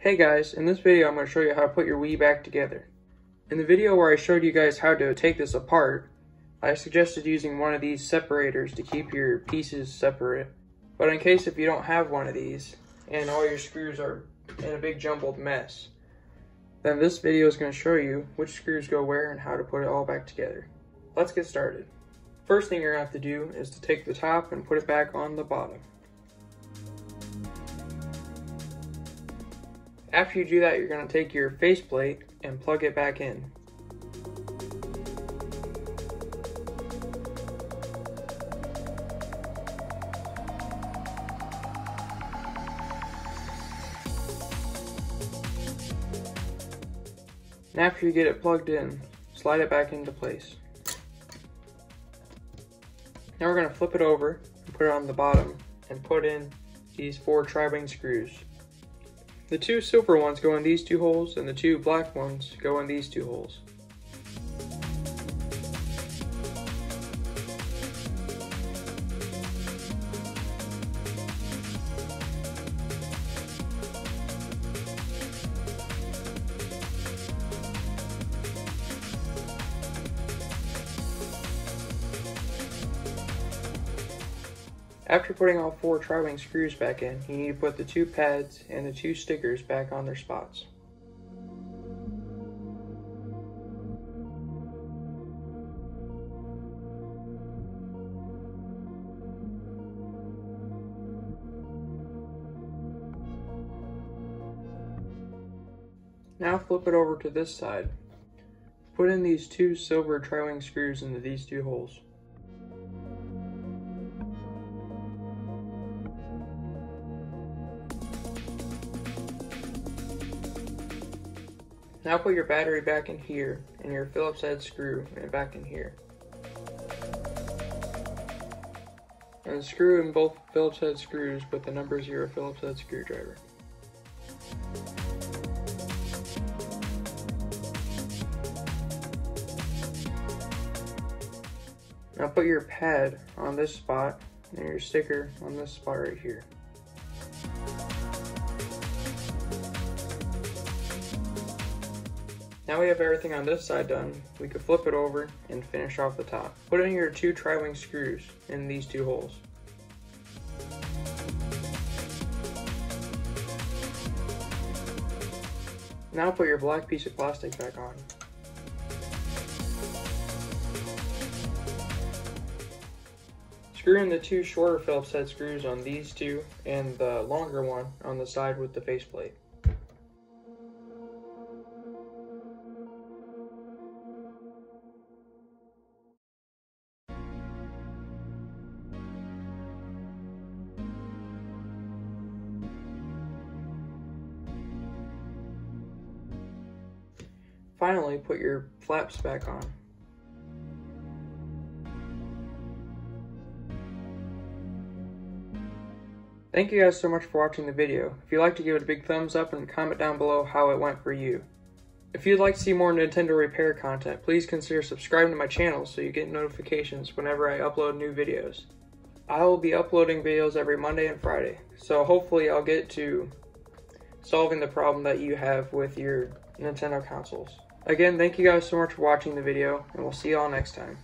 Hey guys, in this video I'm going to show you how to put your Wii back together. In the video where I showed you guys how to take this apart, I suggested using one of these separators to keep your pieces separate. But in case if you don't have one of these, and all your screws are in a big jumbled mess, then this video is going to show you which screws go where and how to put it all back together. Let's get started. First thing you're going to have to do is to take the top and put it back on the bottom. After you do that, you're going to take your faceplate and plug it back in. And after you get it plugged in, slide it back into place. Now we're going to flip it over and put it on the bottom and put in these 4 tri-wing screws. The 2 silver ones go in these 2 holes, and the 2 black ones go in these 2 holes. After putting all 4 tri-wing screws back in, you need to put the 2 pads and the 2 stickers back on their spots. Now flip it over to this side. Put in these 2 silver tri-wing screws into these 2 holes. Now put your battery back in here and your Phillips head screw back in here. And screw in both Phillips head screws with the number 0 Phillips head screwdriver. Now put your pad on this spot and your sticker on this spot right here. Now we have everything on this side done, we could flip it over and finish off the top. Put in your 2 tri-wing screws in these 2 holes. Now put your black piece of plastic back on. Screw in the 2 shorter Phillips head screws on these 2 and the longer one on the side with the faceplate. Finally, put your flaps back on. Thank you guys so much for watching the video. If you'd like to give it a big thumbs up and comment down below how it went for you. If you'd like to see more Nintendo repair content, please consider subscribing to my channel so you get notifications whenever I upload new videos. I will be uploading videos every Monday and Friday, so hopefully I'll get to solving the problem that you have with your Nintendo consoles. Again, thank you guys so much for watching the video, and we'll see y'all next time.